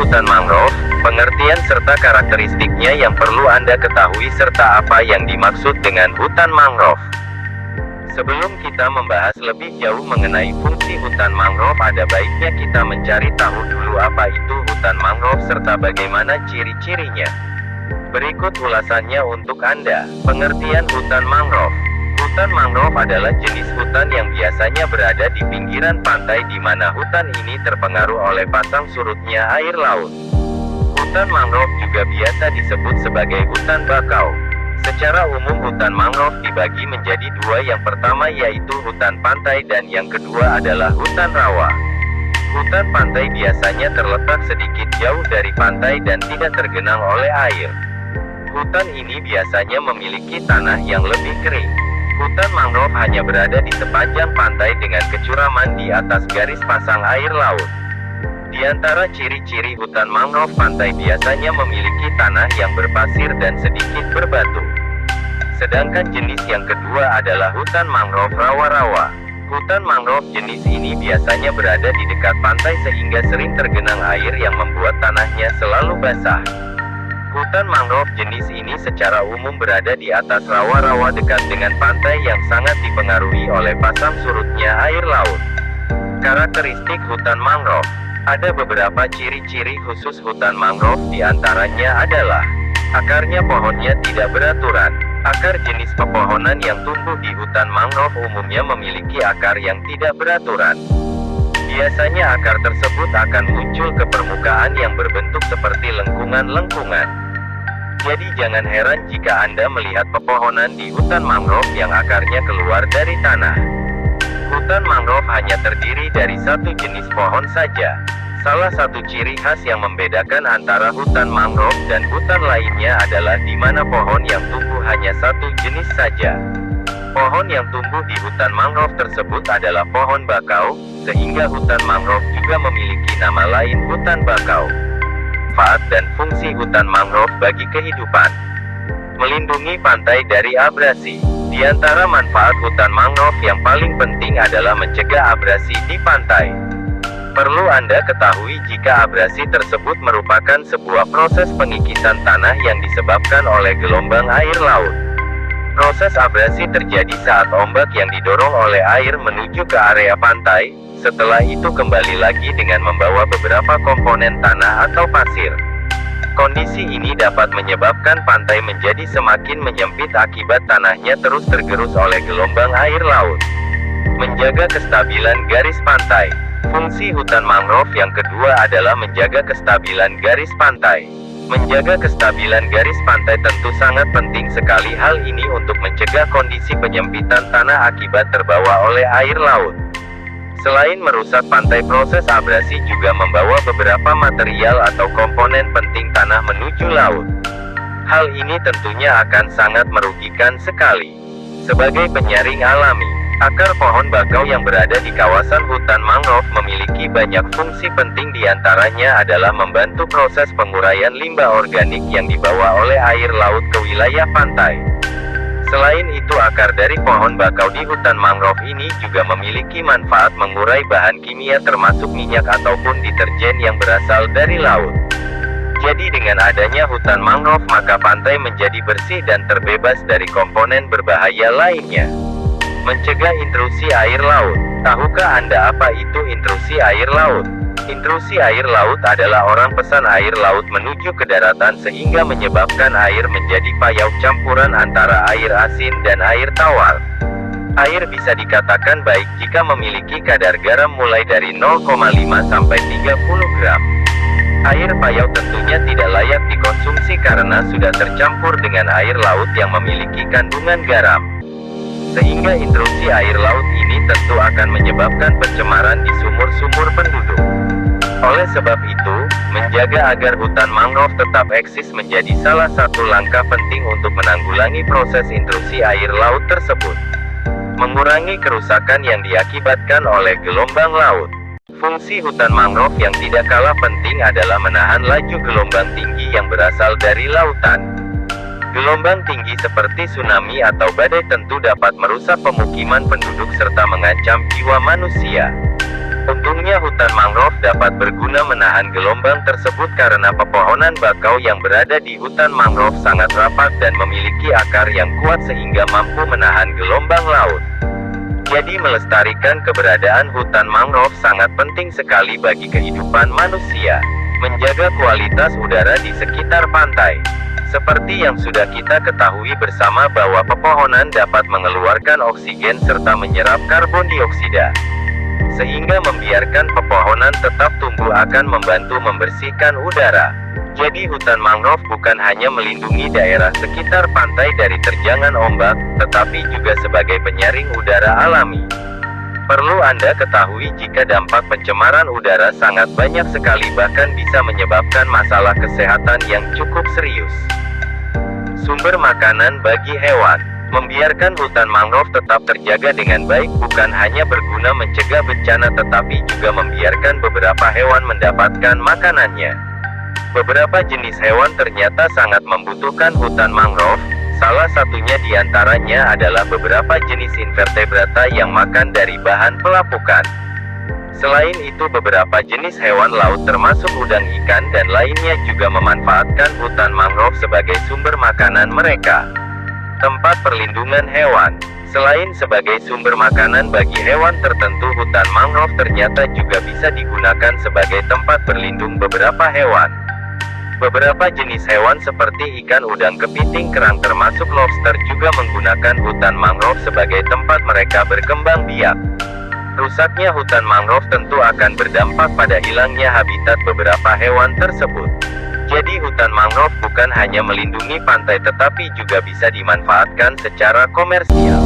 hutan mangrove, pengertian serta karakteristiknya yang perlu Anda ketahui serta apa yang dimaksud dengan hutan mangrove. Sebelum kita membahas lebih jauh mengenai fungsi hutan mangrove, ada baiknya kita mencari tahu dulu apa itu hutan mangrove serta bagaimana ciri-cirinya. Berikut ulasannya untuk Anda. Pengertian hutan mangrove. Hutan mangrove adalah jenis hutan yang biasanya berada di pinggiran pantai di mana hutan ini terpengaruh oleh pasang surutnya air laut. Hutan mangrove juga biasa disebut sebagai hutan bakau. Secara umum hutan mangrove dibagi menjadi dua, yang pertama yaitu hutan pantai dan yang kedua adalah hutan rawa. Hutan pantai biasanya terletak sedikit jauh dari pantai dan tidak tergenang oleh air. Hutan ini biasanya memiliki tanah yang lebih kering. Hutan mangrove hanya berada di sepanjang pantai dengan kecuraman di atas garis pasang air laut. Di antara ciri-ciri hutan mangrove, pantai biasanya memiliki tanah yang berpasir dan sedikit berbatu. Sedangkan jenis yang kedua adalah hutan mangrove rawa-rawa. Hutan mangrove jenis ini biasanya berada di dekat pantai sehingga sering tergenang air yang membuat tanahnya selalu basah. Hutan mangrove jenis ini secara umum berada di atas rawa-rawa dekat dengan pantai yang sangat dipengaruhi oleh pasang surutnya air laut. Karakteristik hutan mangrove. Ada beberapa ciri-ciri khusus hutan mangrove, diantaranya adalah akarnya pohonnya tidak beraturan. Akar jenis pepohonan yang tumbuh di hutan mangrove umumnya memiliki akar yang tidak beraturan. Biasanya akar tersebut akan muncul ke permukaan yang berbentuk seperti lengkungan-lengkungan. Jadi jangan heran jika Anda melihat pepohonan di hutan mangrove yang akarnya keluar dari tanah. Hutan mangrove hanya terdiri dari satu jenis pohon saja. Salah satu ciri khas yang membedakan antara hutan mangrove dan hutan lainnya adalah di mana pohon yang tumbuh hanya satu jenis saja. Pohon yang tumbuh di hutan mangrove tersebut adalah pohon bakau, sehingga hutan mangrove juga memiliki nama lain hutan bakau. Manfaat dan fungsi hutan mangrove bagi kehidupan. Melindungi pantai dari abrasi. Di antara manfaat hutan mangrove yang paling penting adalah mencegah abrasi di pantai. Perlu Anda ketahui jika abrasi tersebut merupakan sebuah proses pengikisan tanah yang disebabkan oleh gelombang air laut. Proses abrasi terjadi saat ombak yang didorong oleh air menuju ke area pantai, setelah itu kembali lagi dengan membawa beberapa komponen tanah atau pasir. Kondisi ini dapat menyebabkan pantai menjadi semakin menyempit akibat tanahnya terus tergerus oleh gelombang air laut. Menjaga kestabilan garis pantai. Fungsi hutan mangrove yang kedua adalah menjaga kestabilan garis pantai. Menjaga kestabilan garis pantai tentu sangat penting sekali. Hal ini untuk mencegah kondisi penyempitan tanah akibat terbawa oleh air laut. Selain merusak pantai, proses abrasi juga membawa beberapa material atau komponen penting tanah menuju laut. Hal ini tentunya akan sangat merugikan sekali. Sebagai penyaring alami, akar pohon bakau yang berada di kawasan hutan mangrove memiliki banyak fungsi penting, diantaranya adalah membantu proses penguraian limbah organik yang dibawa oleh air laut ke wilayah pantai. Selain itu, akar dari pohon bakau di hutan mangrove ini juga memiliki manfaat mengurai bahan kimia termasuk minyak ataupun deterjen yang berasal dari laut. Jadi dengan adanya hutan mangrove maka pantai menjadi bersih dan terbebas dari komponen berbahaya lainnya. Mencegah intrusi air laut. Tahukah Anda apa itu intrusi air laut? Intrusi air laut adalah orang pesan air laut menuju ke daratan sehingga menyebabkan air menjadi payau campuran antara air asin dan air tawar. Air bisa dikatakan baik jika memiliki kadar garam mulai dari 0,5 sampai 30 gram. Air payau tentunya tidak layak dikonsumsi karena sudah tercampur dengan air laut yang memiliki kandungan garam. Sehingga intrusi air laut ini tentu akan menyebabkan pencemaran di sumur-sumur penduduk. Oleh sebab itu, menjaga agar hutan mangrove tetap eksis menjadi salah satu langkah penting untuk menanggulangi proses intrusi air laut tersebut. Mengurangi kerusakan yang diakibatkan oleh gelombang laut. Fungsi hutan mangrove yang tidak kalah penting adalah menahan laju gelombang tinggi yang berasal dari lautan. Gelombang tinggi seperti tsunami atau badai tentu dapat merusak pemukiman penduduk serta mengancam jiwa manusia. Untungnya hutan mangrove dapat berguna menahan gelombang tersebut karena pepohonan bakau yang berada di hutan mangrove sangat rapat dan memiliki akar yang kuat sehingga mampu menahan gelombang laut. Jadi melestarikan keberadaan hutan mangrove sangat penting sekali bagi kehidupan manusia. Menjaga kualitas udara di sekitar pantai. Seperti yang sudah kita ketahui bersama bahwa pepohonan dapat mengeluarkan oksigen serta menyerap karbon dioksida. Sehingga membiarkan pepohonan tetap tumbuh akan membantu membersihkan udara. Jadi hutan mangrove bukan hanya melindungi daerah sekitar pantai dari terjangan ombak, tetapi juga sebagai penyaring udara alami. Perlu Anda ketahui jika dampak pencemaran udara sangat banyak sekali bahkan bisa menyebabkan masalah kesehatan yang cukup serius. Sumber makanan bagi hewan. Membiarkan hutan mangrove tetap terjaga dengan baik bukan hanya berguna mencegah bencana tetapi juga membiarkan beberapa hewan mendapatkan makanannya. Beberapa jenis hewan ternyata sangat membutuhkan hutan mangrove, salah satunya diantaranya adalah beberapa jenis invertebrata yang makan dari bahan pelapukan. Selain itu beberapa jenis hewan laut termasuk udang ikan dan lainnya juga memanfaatkan hutan mangrove sebagai sumber makanan mereka. Tempat perlindungan hewan. Selain sebagai sumber makanan bagi hewan tertentu, hutan mangrove ternyata juga bisa digunakan sebagai tempat berlindung beberapa hewan. Beberapa jenis hewan seperti ikan udang kepiting kerang termasuk lobster juga menggunakan hutan mangrove sebagai tempat mereka berkembang biak. Rusaknya hutan mangrove tentu akan berdampak pada hilangnya habitat beberapa hewan tersebut. Jadi hutan mangrove bukan hanya melindungi pantai tetapi juga bisa dimanfaatkan secara komersial.